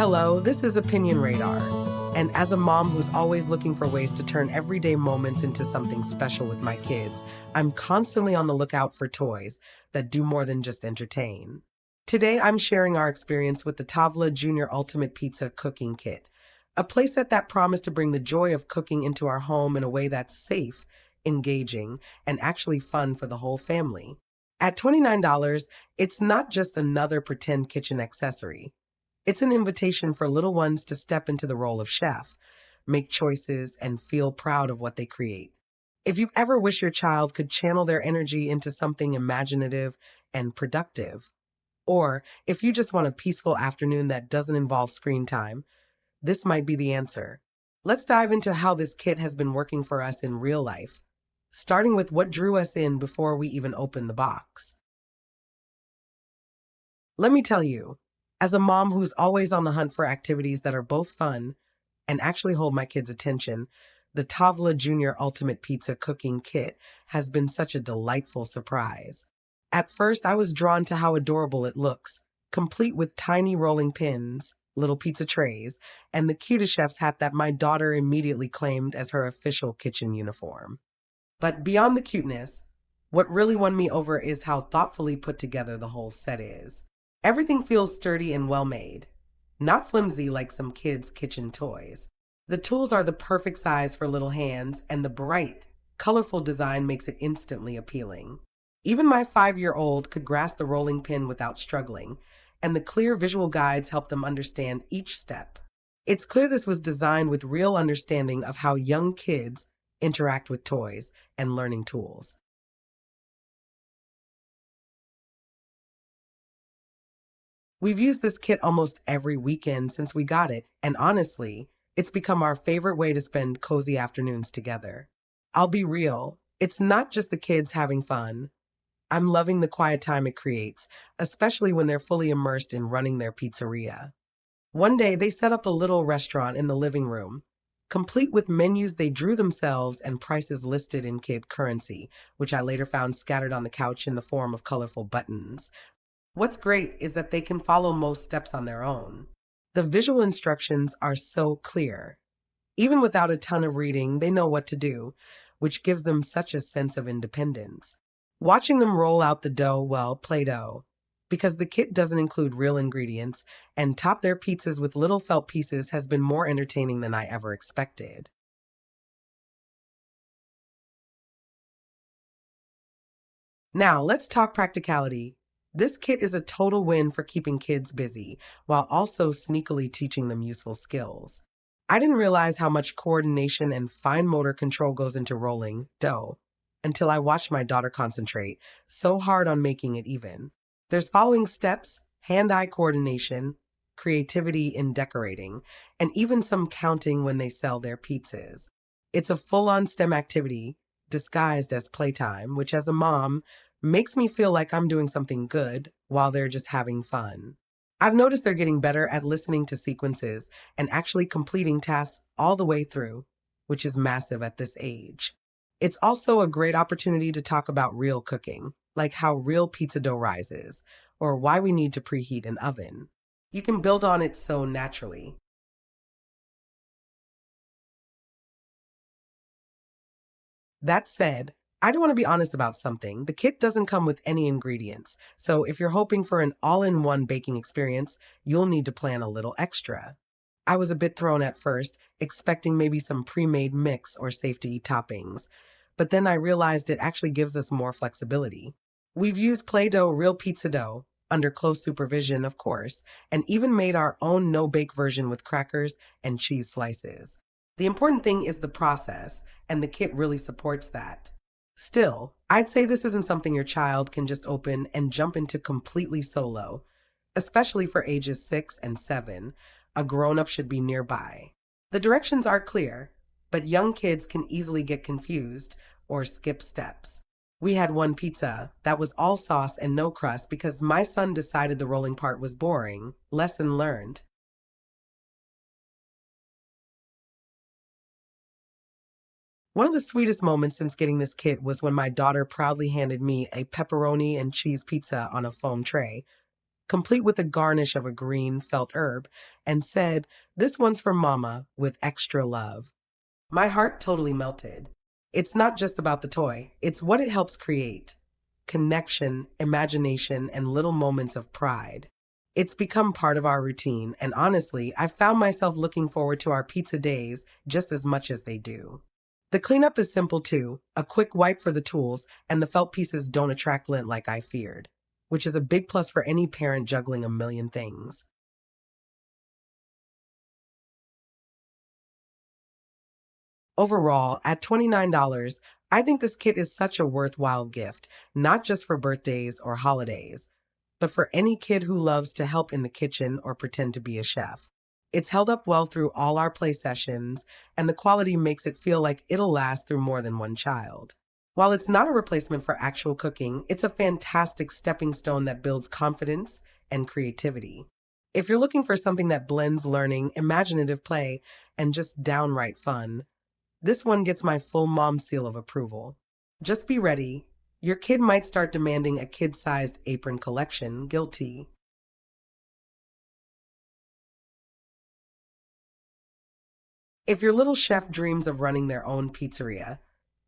Hello, this is Opinion Radar. And as a mom who's always looking for ways to turn everyday moments into something special with my kids, I'm constantly on the lookout for toys that do more than just entertain. Today, I'm sharing our experience with the Tovla Jr. Ultimate Pizza Cooking Kit, a playset that promised to bring the joy of cooking into our home in a way that's safe, engaging, and actually fun for the whole family. At $29, it's not just another pretend kitchen accessory. It's an invitation for little ones to step into the role of chef, make choices, and feel proud of what they create. If you ever wish your child could channel their energy into something imaginative and productive, or if you just want a peaceful afternoon that doesn't involve screen time, this might be the answer. Let's dive into how this kit has been working for us in real life, starting with what drew us in before we even opened the box. Let me tell you, as a mom who's always on the hunt for activities that are both fun and actually hold my kids' attention, the Tovla Jr. Ultimate Pizza Cooking Kit has been such a delightful surprise. At first, I was drawn to how adorable it looks, complete with tiny rolling pins, little pizza trays, and the cutest chef's hat that my daughter immediately claimed as her official kitchen uniform. But beyond the cuteness, what really won me over is how thoughtfully put together the whole set is. Everything feels sturdy and well made, not flimsy like some kids' kitchen toys. The tools are the perfect size for little hands, and the bright, colorful design makes it instantly appealing. Even my 5-year-old could grasp the rolling pin without struggling, and the clear visual guides help them understand each step. It's clear this was designed with real understanding of how young kids interact with toys and learning tools. We've used this kit almost every weekend since we got it, and honestly, it's become our favorite way to spend cozy afternoons together. I'll be real, it's not just the kids having fun. I'm loving the quiet time it creates, especially when they're fully immersed in running their pizzeria. One day, they set up a little restaurant in the living room, complete with menus they drew themselves and prices listed in kid currency, which I later found scattered on the couch in the form of colorful buttons. What's great is that they can follow most steps on their own. The visual instructions are so clear. Even without a ton of reading, they know what to do, which gives them such a sense of independence. Watching them roll out the dough, well, Play-Doh, because the kit doesn't include real ingredients, and top their pizzas with little felt pieces has been more entertaining than I ever expected. Now, let's talk practicality. This kit is a total win for keeping kids busy, while also sneakily teaching them useful skills. I didn't realize how much coordination and fine motor control goes into rolling dough until I watched my daughter concentrate so hard on making it even. There's following steps, hand-eye coordination, creativity in decorating, and even some counting when they sell their pizzas. It's a full-on STEM activity disguised as playtime, which as a mom makes me feel like I'm doing something good while they're just having fun. I've noticed they're getting better at listening to sequences and actually completing tasks all the way through, which is massive at this age. It's also a great opportunity to talk about real cooking, like how real pizza dough rises, or why we need to preheat an oven. You can build on it so naturally. That said, I do want to be honest about something. The kit doesn't come with any ingredients, so if you're hoping for an all-in-one baking experience, you'll need to plan a little extra. I was a bit thrown at first, expecting maybe some pre-made mix or safety toppings, but then I realized it actually gives us more flexibility. We've used Play-Doh real pizza dough, under close supervision, of course, and even made our own no-bake version with crackers and cheese slices. The important thing is the process, and the kit really supports that. Still, I'd say this isn't something your child can just open and jump into completely solo, especially for ages 6 and 7. A grown-up should be nearby. The directions are clear, but young kids can easily get confused or skip steps. We had one pizza that was all sauce and no crust because my son decided the rolling part was boring. Lesson learned. One of the sweetest moments since getting this kit was when my daughter proudly handed me a pepperoni and cheese pizza on a foam tray, complete with a garnish of a green felt herb, and said, "This one's for Mama with extra love." My heart totally melted. It's not just about the toy, it's what it helps create: connection, imagination, and little moments of pride. It's become part of our routine, and honestly, I found myself looking forward to our pizza days just as much as they do. The cleanup is simple too: a quick wipe for the tools, and the felt pieces don't attract lint like I feared, which is a big plus for any parent juggling a million things. Overall, at $29, I think this kit is such a worthwhile gift, not just for birthdays or holidays, but for any kid who loves to help in the kitchen or pretend to be a chef. It's held up well through all our play sessions, and the quality makes it feel like it'll last through more than one child. While it's not a replacement for actual cooking, it's a fantastic stepping stone that builds confidence and creativity. If you're looking for something that blends learning, imaginative play, and just downright fun, this one gets my full mom seal of approval. Just be ready. Your kid might start demanding a kid-sized apron collection. Guilty. If your little chef dreams of running their own pizzeria,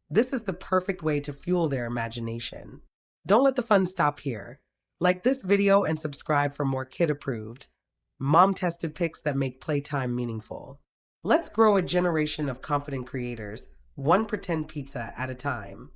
this is the perfect way to fuel their imagination. Don't let the fun stop here. Like this video and subscribe for more kid-approved, mom-tested picks that make playtime meaningful. Let's grow a generation of confident creators, one pretend pizza at a time.